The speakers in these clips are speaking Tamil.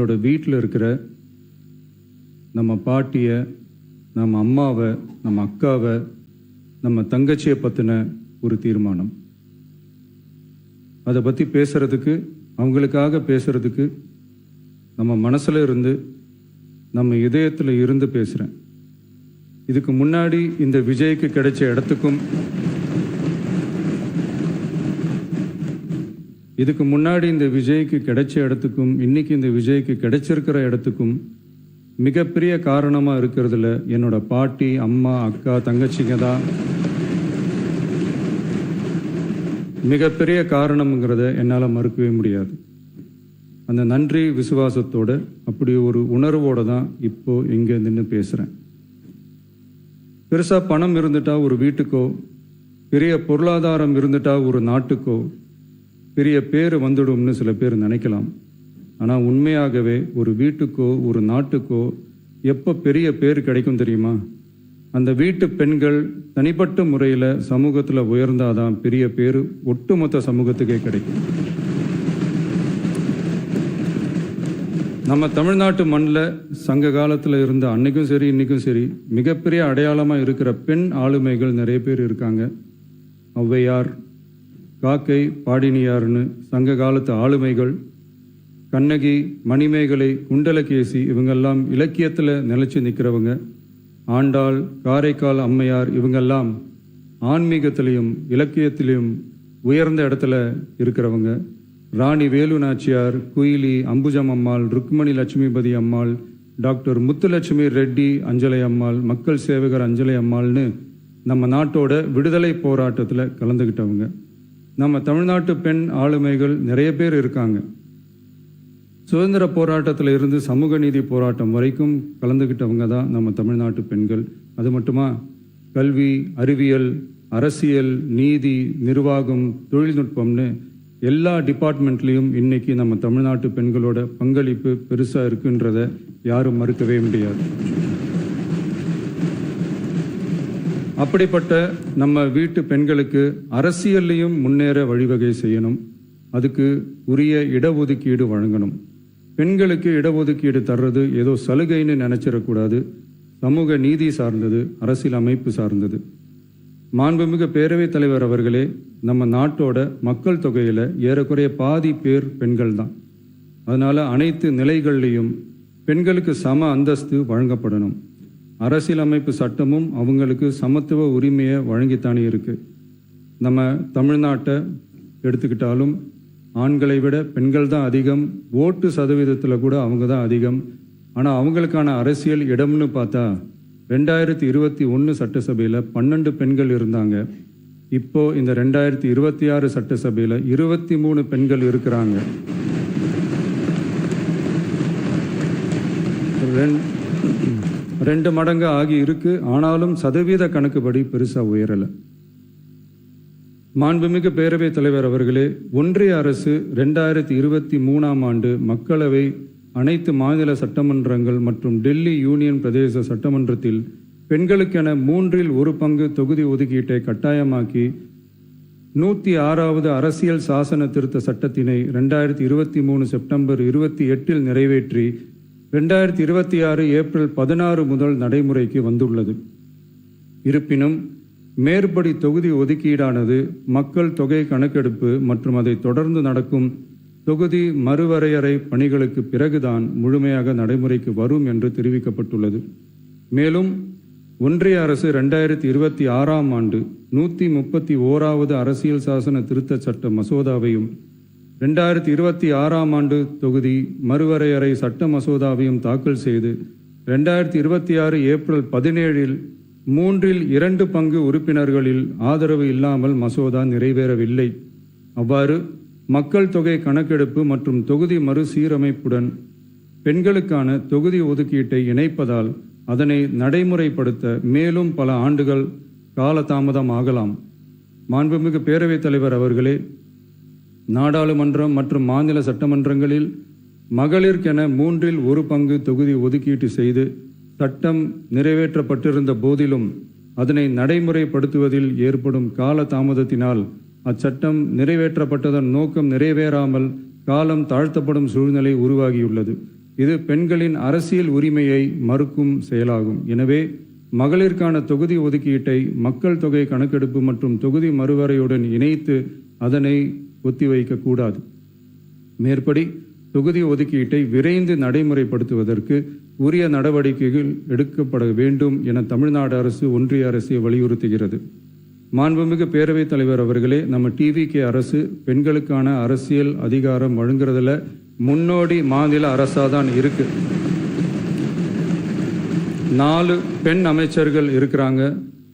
நம்மளோட வீட்டில் இருக்கிற நம்ம பாட்டியை, நம்ம அம்மாவை, நம்ம அக்காவை, நம்ம தங்கச்சியை பற்றின ஒரு தீர்மானம். அதை பற்றி பேசுகிறதுக்கு, அவங்களுக்காக பேசுகிறதுக்கு நம்ம மனசில் இருந்து, நம்ம இதயத்தில் இருந்து பேசுகிறேன். இதுக்கு முன்னாடி இந்த விஜய்க்கு கிடைச்ச இடத்துக்கும் இன்னைக்கு இந்த விஜய்க்கு கிடைச்சிருக்கிற இடத்துக்கும் மிகப்பெரிய காரணமாக இருக்கிறதுல என்னோட பாட்டி, அம்மா, அக்கா, தங்கச்சிங்க தான் மிகப்பெரிய காரணம்ங்கிறத என்னால் மறுக்கவே முடியாது. அந்த நன்றி விசுவாசத்தோட, அப்படி ஒரு உணர்வோடு தான் இப்போ இங்கே நின்று பேசுகிறேன். பெருசாக பணம் இருந்துட்டா ஒரு வீட்டுக்கோ, பெரிய பொருளாதாரம் இருந்துட்டா ஒரு நாட்டுக்கோ பெரிய பேர் வந்துடும்னு சில பேர் நினைக்கலாம். ஆனால் உண்மையாகவே ஒரு வீட்டுக்கோ ஒரு நாட்டுக்கோ எப்போ பெரிய பேர் கிடைக்கும் தெரியுமா? அந்த வீட்டு பெண்கள் தனிப்பட்ட முறையில் சமூகத்தில் உயர்ந்தாதான் பெரிய பேர் ஒட்டுமொத்த சமூகத்துக்கே கிடைக்கும். நம்ம தமிழ்நாட்டு மண்ணில் சங்க காலத்தில் இருந்த அன்னைக்கும் சரி இன்னைக்கும் சரி மிகப்பெரிய அடையாளமாக இருக்கிற பெண் ஆளுமைகள் நிறைய பேர் இருக்காங்க. ஔவையார், காக்கை, பாடினியார்னு சங்க காலத்து ஆளுமைகள், கண்ணகி, மணிமேகலை, குண்டலகேசி, இவங்கெல்லாம் இலக்கியத்தில் நிலைச்சி நிற்கிறவங்க. ஆண்டாள், காரைக்கால் அம்மையார், இவங்கெல்லாம் ஆன்மீகத்திலையும் இலக்கியத்திலையும் உயர்ந்த இடத்துல இருக்கிறவங்க. ராணி வேலு நாச்சியார், குயிலி, அம்புஜம் அம்மாள், ருக்மணி லட்சுமிபதி அம்மாள், டாக்டர் முத்துலட்சுமி ரெட்டி அஞ்சலை அம்மாள், மக்கள் சேவகர் அஞ்சலை அம்மாள்னு நம்ம நாட்டோட விடுதலை போராட்டத்தில் கலந்துக்கிட்டவங்க. நம்ம தமிழ்நாட்டு பெண் ஆளுமைகள் நிறைய பேர் இருக்காங்க. சுதந்திர போராட்டத்தில் இருந்து சமூக நீதி போராட்டம் வரைக்கும் கலந்துக்கிட்டவங்க தான் நம்ம தமிழ்நாட்டு பெண்கள். அது மட்டுமா, கல்வி, அறிவியல், அரசியல், நீதி, நிர்வாகம், தொழில்நுட்பம்னு எல்லா டிபார்ட்மெண்ட்லேயும் இன்னைக்கு நம்ம தமிழ்நாட்டு பெண்களோட பங்களிப்பு பெருசாக இருக்குன்றத யாரும் மறுக்கவே முடியாது. அப்படிப்பட்ட நம்ம வீட்டு பெண்களுக்கு அரசியல்லையும் முன்னேற வழிவகை செய்யணும். அதுக்கு உரிய இடஒதுக்கீடு வழங்கணும். பெண்களுக்கு இடஒதுக்கீடு தர்றது ஏதோ சலுகைன்னு நினைச்சிடக்கூடாது. சமூக நீதி சார்ந்தது, அரசியல் அமைப்பு சார்ந்தது. மாண்புமிகு பேரவைத் தலைவர் அவர்களே, நம்ம நாட்டோட மக்கள் தொகையில் ஏறக்குறைய பாதி பேர் பெண்கள் தான். அதனால அனைத்து நிலைகள்லையும் பெண்களுக்கு சம அந்தஸ்து வழங்கப்படணும். அரசியலமைப்பு சட்டமும் அவங்களுக்கு சமத்துவ உரிமையை வழங்கித்தானே இருக்கு. நம்ம தமிழ்நாட்டை எடுத்துக்கிட்டாலும் ஆண்களை விட பெண்கள் தான் அதிகம். ஓட்டு சதவீதத்தில் கூட அவங்க தான் அதிகம். ஆனால் அவங்களுக்கான அரசியல் இடம்னு பார்த்தா 2021 சட்டசபையில் 12 பெண்கள் இருந்தாங்க. இப்போ இந்த 2026 சட்டசபையில் 23 பெண்கள் இருக்கிறாங்க. 2 மடங்கு ஆகி இருக்கு. ஆனாலும் சதவீத கணக்குப்படி பெருசாக உயரலை. மாண்புமிகு பேரவைத் தலைவர் அவர்களே, ஒன்றிய அரசு 2023ஆம் ஆண்டு மக்களவை, அனைத்து மாநில சட்டமன்றங்கள் மற்றும் டெல்லி யூனியன் பிரதேச சட்டமன்றத்தில் பெண்களுக்கென 1/3 பங்கு தொகுதி ஒதுக்கீட்டை கட்டாயமாக்கி 106வது அரசியல் சாசன திருத்த சட்டத்தினை 2023 செப்டம்பர் 28 நிறைவேற்றி 2026 ஏப்ரல் 16 முதல் நடைமுறைக்கு வந்துள்ளது. இருப்பினும் மேற்படி தொகுதி ஒதுக்கீடானது மக்கள் தொகை கணக்கெடுப்பு மற்றும் அதை தொடர்ந்து நடக்கும் தொகுதி மறுவரையறை பணிகளுக்கு பிறகுதான் முழுமையாக நடைமுறைக்கு வரும் என்று தெரிவிக்கப்பட்டுள்ளது. மேலும் ஒன்றிய அரசு 2026ஆம் ஆண்டு 131வது அரசியல் சாசன திருத்த சட்ட மசோதாவையும் 2026ஆம் ஆண்டு தொகுதி மறுவரையறை சட்ட மசோதாவையும் தாக்கல் செய்து 2026 ஏப்ரல் 17 3/2 பங்கு உறுப்பினர்களில் ஆதரவு இல்லாமல் மசோதா நிறைவேறவில்லை. அவ்வாறு மக்கள் தொகை கணக்கெடுப்பு மற்றும் தொகுதி மறுசீரமைப்புடன் பெண்களுக்கான தொகுதி ஒதுக்கீட்டை இணைப்பதால் அதனை நடைமுறைப்படுத்த மேலும் பல ஆண்டுகள் காலதாமதம் ஆகலாம். மாண்புமிகு பேரவைத் தலைவர் அவர்களே, நாடாளுமன்றம் மற்றும் மாநில சட்டமன்றங்களில் மகளிருக்கென 1/3 பங்கு தொகுதி ஒதுக்கீட்டு செய்து சட்டம் நிறைவேற்றப்பட்டிருந்த போதிலும் அதனை நடைமுறைப்படுத்துவதில் ஏற்படும் கால தாமதத்தினால் அச்சட்டம் நிறைவேற்றப்பட்டதன் நோக்கம் நிறைவேறாமல் காலம் தாழ்த்தப்படும் சூழ்நிலை உருவாகியுள்ளது. இது பெண்களின் அரசியல் உரிமையை மறுக்கும் செயலாகும். எனவே மகளிருக்கான தொகுதி ஒதுக்கீட்டை மக்கள் தொகை கணக்கெடுப்பு மற்றும் தொகுதி மறுவரையுடன் இணைத்து அதனை ஒத்திவைக்கக்கூடாது. மேற்படி தொகுதி ஒதுக்கீட்டை விரைந்து நடைமுறைப்படுத்துவதற்கு உரிய நடவடிக்கைகள் எடுக்கப்பட வேண்டும் என தமிழ்நாடு அரசு ஒன்றிய அரசை வலியுறுத்துகிறது. மாண்புமிகு பேரவைத் தலைவர் அவர்களே, நம்ம டிவிகே அரசு பெண்களுக்கான அரசியல் அதிகாரம் வழங்குறதுல முன்னோடி மாநில அரசாக தான் இருக்கு. 4 பெண் அமைச்சர்கள் இருக்கிறாங்க.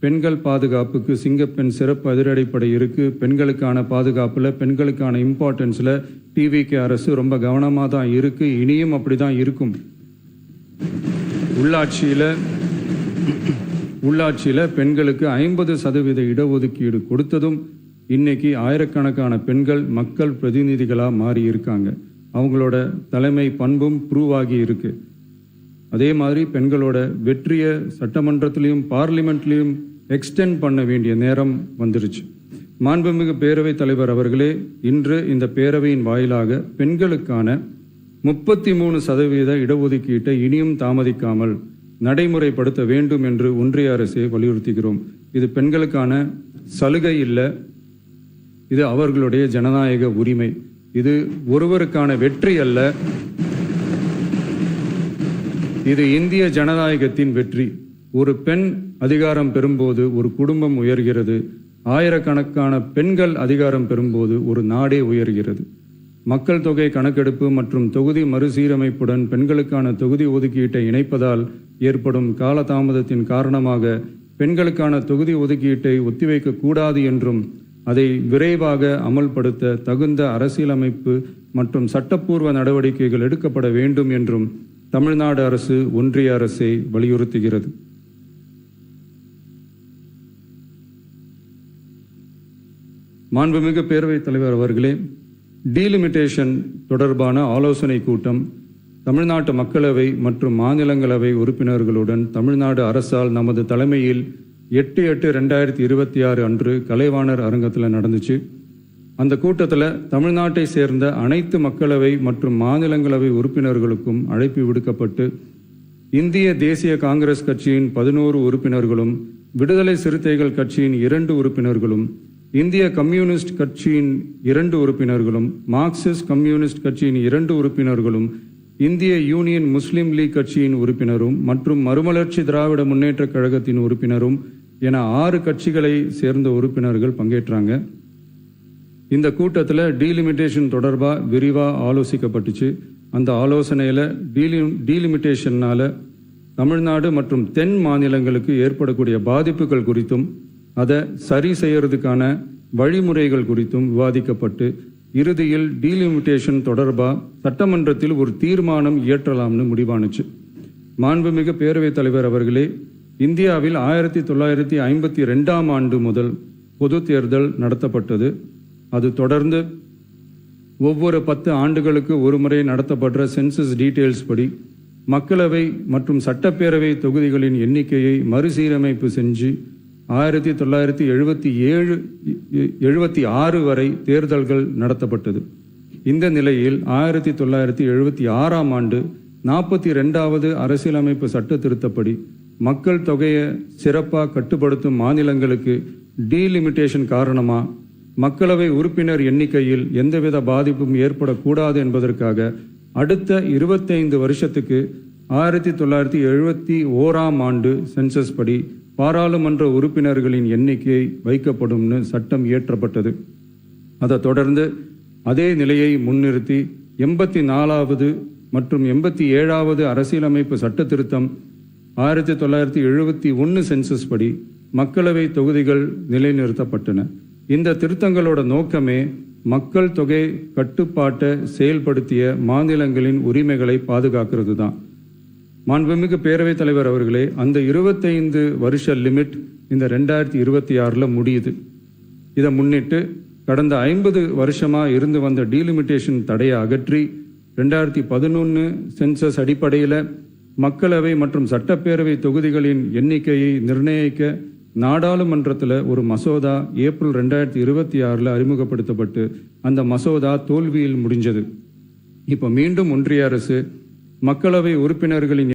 பெண்கள் பாதுகாப்புக்கு சிங்கப்பெண் சிறப்பு அதிரடிப்படை இருக்கு. பெண்களுக்கான பாதுகாப்புல, பெண்களுக்கான இம்பார்ட்டன்ஸ்ல டிவிகே அரசு ரொம்ப கவனமாக தான் இருக்கு. இனியும் அப்படிதான் இருக்கும். உள்ளாட்சியில பெண்களுக்கு 50% இடஒதுக்கீடு கொடுத்ததும் இன்னைக்கு ஆயிரக்கணக்கான பெண்கள் மக்கள் பிரதிநிதிகளாக மாறி இருக்காங்க. அவங்களோட தலைமை பண்பும் ப்ரூவ் ஆகி இருக்கு. அதே மாதிரி பெண்களோட வெற்றியை சட்டமன்றத்திலையும் பார்லிமெண்ட்லையும் எக்ஸ்டெண்ட் பண்ண வேண்டிய நேரம் வந்துருச்சு. மாண்புமிகு பேரவைத் தலைவர் அவர்களே, இன்று இந்த பேரவையின் வாயிலாக பெண்களுக்கான 33% இடஒதுக்கீட்டை இனியும் தாமதிக்காமல் நடைமுறைப்படுத்த வேண்டும் என்று ஒன்றிய அரசை வலியுறுத்துகிறோம். இது பெண்களுக்கான சலுகை இல்லை, இது அவர்களுடைய ஜனநாயக உரிமை. இது ஒருவருக்கான வெற்றி அல்ல, இது இந்திய ஜனநாயகத்தின் வெற்றி. ஒரு பெண் அதிகாரம் பெறும்போது ஒரு குடும்பம் உயர்கிறது. ஆயிரக்கணக்கான பெண்கள் அதிகாரம் பெறும்போது ஒரு நாடே உயர்கிறது. மக்கள் தொகை கணக்கெடுப்பு மற்றும் தொகுதி மறுசீரமைப்புடன் பெண்களுக்கான தொகுதி ஒதுக்கீட்டை இணைப்பதால் ஏற்படும் காலதாமதத்தின் காரணமாக பெண்களுக்கான தொகுதி ஒதுக்கீட்டை ஒத்திவைக்க கூடாது என்றும் அதை விரைவாக அமல்படுத்த தகுந்த அரசியலமைப்பு மற்றும் சட்டப்பூர்வ நடவடிக்கைகள் எடுக்கப்பட வேண்டும் என்றும் தமிழ்நாடு அரசு ஒன்றிய அரசை வலியுறுத்துகிறது. மாண்புமிகு பேரவைத் தலைவர் அவர்களே, டீலிமிட்டேஷன் தொடர்பான ஆலோசனை கூட்டம் தமிழ்நாட்டு மக்களவை மற்றும் மாநிலங்களவை உறுப்பினர்களுடன் தமிழ்நாடு அரசால் நமது தலைமையில் 8/8/2026 அன்று கலைவாணர் அரங்கத்தில் நடந்துச்சு. அந்த கூட்டத்தில் தமிழ்நாட்டை சேர்ந்த அனைத்து மக்களவை மற்றும் மாநிலங்களவை உறுப்பினர்களுக்கும் அழைப்பு விடுக்கப்பட்டு இந்திய தேசிய காங்கிரஸ் கட்சியின் 11 உறுப்பினர்களும், விடுதலை சிறுத்தைகள் கட்சியின் 2 உறுப்பினர்களும், இந்திய கம்யூனிஸ்ட் கட்சியின் 2 உறுப்பினர்களும், மார்க்சிஸ்ட் கம்யூனிஸ்ட் கட்சியின் 2 உறுப்பினர்களும், இந்திய யூனியன் முஸ்லீம் லீக் கட்சியின் உறுப்பினரும் மற்றும் மறுமலர்ச்சி திராவிட முன்னேற்ற கழகத்தின் உறுப்பினரும் என 6 கட்சிகளை சேர்ந்த உறுப்பினர்கள் பங்கேற்றாங்க. இந்த கூட்டத்தில் டீலிமிட்டேஷன் தொடர்பாக விரிவாக ஆலோசிக்கப்பட்டுச்சு. அந்த ஆலோசனையில் டீலிமிட்டேஷனால் தமிழ்நாடு மற்றும் தென் மாநிலங்களுக்கு ஏற்படக்கூடிய பாதிப்புகள் குறித்தும் அதை சரி செய்யறதுக்கான வழிமுறைகள் குறித்தும் விவாதிக்கப்பட்டு இறுதியில் டீலிமிட்டேஷன் தொடர்பாக சட்டமன்றத்தில் ஒரு தீர்மானம் இயற்றலாம்னு முடிவானுச்சு. மாண்புமிகு பேரவைத் தலைவர் அவர்களே, இந்தியாவில் 1952ஆம் ஆண்டு முதல் பொது தேர்தல் நடத்தப்பட்டது. அது தொடர்ந்து ஒவ்வொரு 10 ஆண்டுகளுக்கு ஒரு முறை நடத்தப்படுற சென்சஸ் டீட்டெயில்ஸ் படி மக்களவை மற்றும் சட்டப்பேரவை தொகுதிகளின் எண்ணிக்கையை மறுசீரமைப்பு செஞ்சு 1976 வரை தேர்தல்கள் நடத்தப்பட்டது. இந்த நிலையில் 1976ஆம் ஆண்டு 42வது அரசியலமைப்பு சட்ட திருத்தப்படி மக்கள் தொகையை சிறப்பாக கட்டுப்படுத்தும் மாநிலங்களுக்கு டீலிமிட்டேஷன் காரணமாக மக்களவை உறுப்பினர் எண்ணிக்கையில் எந்தவித பாதிப்பும் ஏற்படக்கூடாது என்பதற்காக அடுத்த 25 வருஷத்துக்கு 1971ஆம் ஆண்டு சென்சஸ் படி பாராளுமன்ற உறுப்பினர்களின் எண்ணிக்கை வைக்கப்படும்னு சட்டம் இயற்றப்பட்டது. அதை தொடர்ந்து அதே நிலையை முன்னிறுத்தி 84வது மற்றும் 87வது அரசியலமைப்பு சட்ட திருத்தம் 1971 சென்சஸ் படி மக்களவை தொகுதிகள் நிலைநிறுத்தப்பட்டன. இந்த திருத்தங்களோட நோக்கமே மக்கள் தொகை கட்டுப்பாட்டை செயல்படுத்திய மாநிலங்களின் உரிமைகளை பாதுகாக்கிறது தான். மாண்புமிகு பேரவைத் தலைவர் அவர்களே, அந்த 25 வருஷ லிமிட் இந்த 2026 முடியுது. இதை முன்னிட்டு கடந்த 50 வருஷமாக இருந்து வந்த டீலிமிட்டேஷன் தடையை அகற்றி 2011 சென்சஸ் அடிப்படையில் மக்களவை மற்றும் சட்டப்பேரவை தொகுதிகளின் எண்ணிக்கையை நிர்ணயிக்க நாடாளுமன்றத்தில் ஒரு மசோதா ஏப்ரல் 2026 அறிமுகப்படுத்தப்பட்டு அந்த மசோதா தோல்வியில் முடிஞ்சது. இப்போ மீண்டும் ஒன்றிய அரசு மக்களவை உறுப்பினர்களின்